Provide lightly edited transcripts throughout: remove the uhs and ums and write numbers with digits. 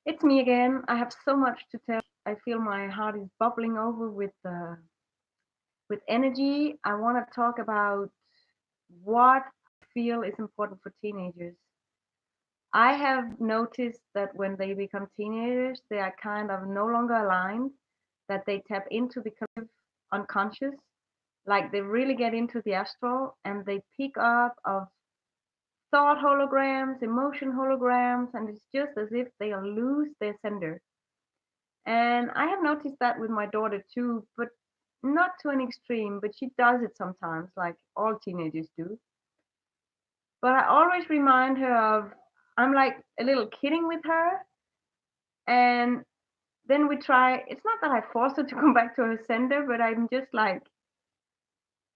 It's me again. I have so much to tell. I feel my heart is bubbling over with energy. I want to talk about what I feel is important for teenagers. I have noticed that when they become teenagers, they are kind of no longer aligned, that they tap into the collective unconscious, like they really get into the astral and they pick up of thought holograms, emotion holograms, and it's just as if they lose their sender. And I have noticed that with my daughter too, but not to an extreme, but she does it sometimes, like all teenagers do. But I always remind her of, I'm like a little kidding with her. And then we try, it's not that I force her to come back to her sender, but I'm just like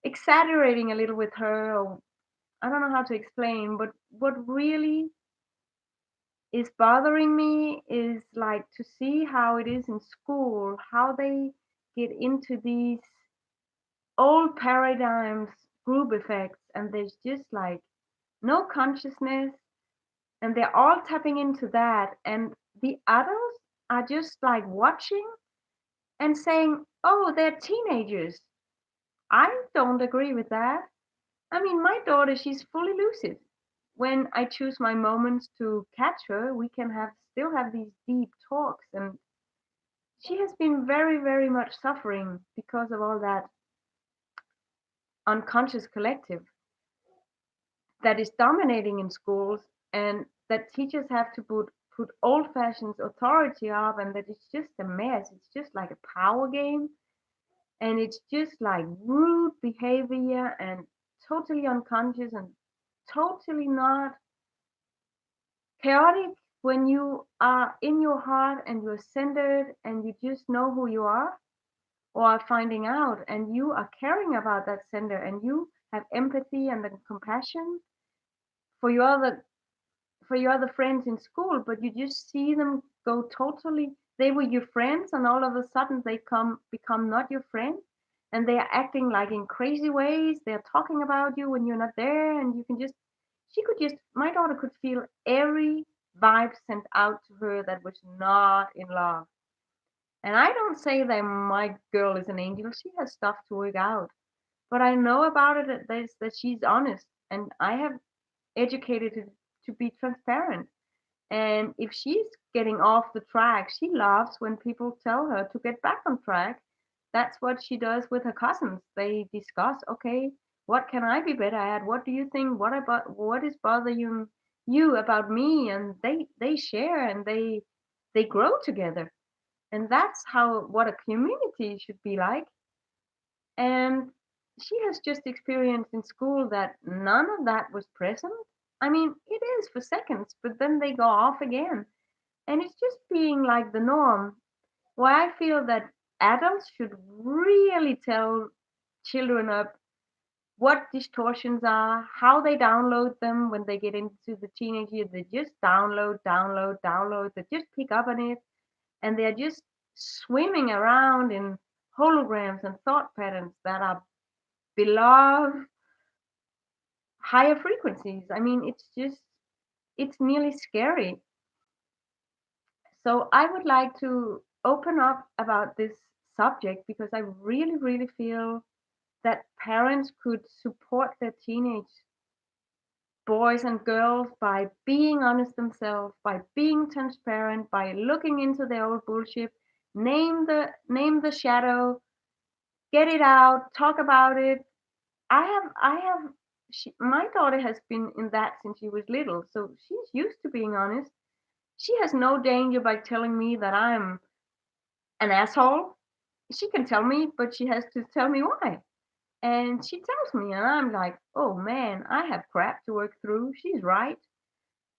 exaggerating a little with her. Or I don't know how to explain, but what really is bothering me is like to see how it is in school, how they get into these old paradigms, group effects, and there's just like no consciousness, and they're all tapping into that. And the adults are just like watching and saying, oh, they're teenagers. I don't agree with that. I mean, my daughter, she's fully lucid. When I choose my moments to catch her, we can have still have these deep talks, and she has been very, very much suffering because of all that unconscious collective that is dominating in schools, and that teachers have to put old-fashioned authority up, and that it's just a mess. It's just like a power game, and it's just like rude behavior and totally unconscious and totally not chaotic when you are in your heart and you're centered and you just know who you are, or are finding out and you are caring about that center and you have empathy and then compassion for your other for your other friends in school, but you just see them go totally. They were your friends, and all of a sudden they come become not your friend, and they are acting like in crazy ways. They're talking about you when you're not there, and you can just. She could just. My daughter could feel every vibe sent out to her that was not in love. And I don't say that my girl is an angel. She has stuff to work out, but I know about it that she's honest, and I have educated her to be transparent. And if she's getting off the track, she loves when people tell her to get back on track. That's what she does with her cousins. They discuss, okay, what can I be better at? What do you think? What is bothering you about me? And they share and they grow together. And that's how what a community should be like. And she has just experienced in school that none of that was present. I mean, it is for seconds, but then they go off again. And it's just being like the norm. Why I feel that adults should really tell children up what distortions are, how they download them when they get into the teenage years. They just download, download, download. They just pick up on it, and they're just swimming around in holograms and thought patterns that are below higher frequencies. I mean, it's nearly scary. So I would like to open up about this subject because I really, really feel that parents could support their teenage boys and girls by being honest themselves, by being transparent, by looking into their old bullshit, name the shadow, get it out, talk about it. I have my daughter has been in that since she was little, so she's used to being honest. She has no danger by telling me that I'm an asshole. She can tell me, but she has to tell me why. And she tells me, and I'm like, oh man, I have crap to work through. She's right.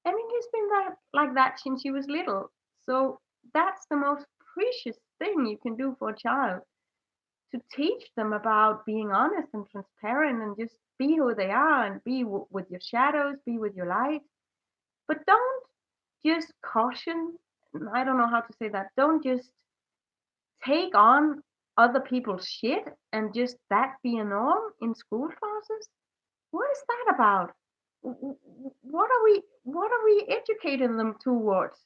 And it has been that like that since she was little. So that's the most precious thing you can do for a child, to teach them about being honest and transparent and just be who they are and be with your shadows, be with your light. But don't just caution. I don't know how to say that. Don't just take on other people's shit and just that be a norm in school classes. What is that about? What are we educating them towards?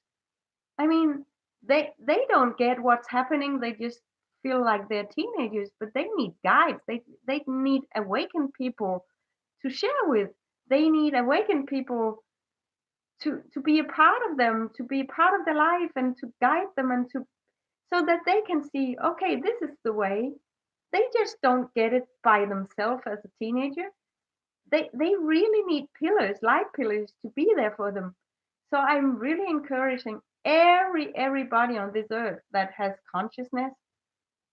I mean, they don't get what's happening. They just feel like they're teenagers, but they need guides. They need awakened people to share with. They need awakened people to be a part of them, to be a part of their life, and to guide them, and to so that they can see, okay, this is the way. They just don't get it by themselves as a teenager. They really need pillars, light pillars, to be there for them. So I'm really encouraging everybody on this earth that has consciousness,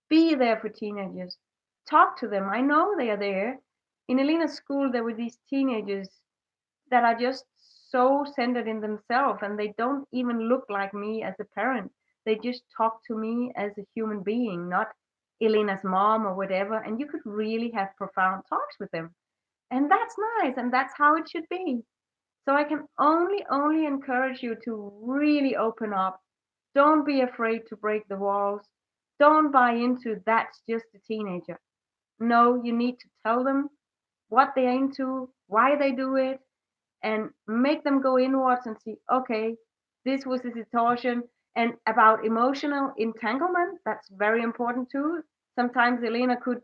be there for teenagers. Talk to them. I know they are there. In Elena's school, there were these teenagers that are just so centered in themselves, and they don't even look like me as a parent. They just talk to me as a human being, not Elena's mom or whatever. And you could really have profound talks with them. And that's nice, and that's how it should be. So I can only encourage you to really open up. Don't be afraid to break the walls. Don't buy into that's just a teenager. No, you need to tell them what they're into, why they do it, and make them go inwards and see, okay, this was a distortion. And about emotional entanglement, that's very important too. Sometimes Elena could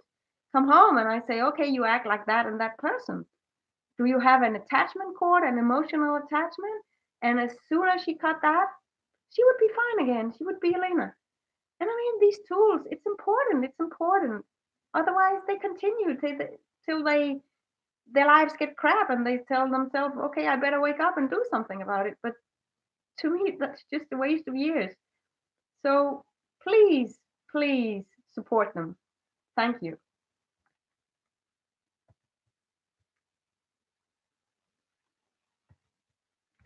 come home and I say, okay, you act like that and that person. Do you have an attachment cord, an emotional attachment? And as soon as she cut that, she would be fine again. She would be Elena. And I mean, these tools, it's important. It's important. Otherwise, they continue till their lives get crap and they tell themselves, okay, I better wake up and do something about it. But to me, that's just a waste of years. So please, please support them. Thank you.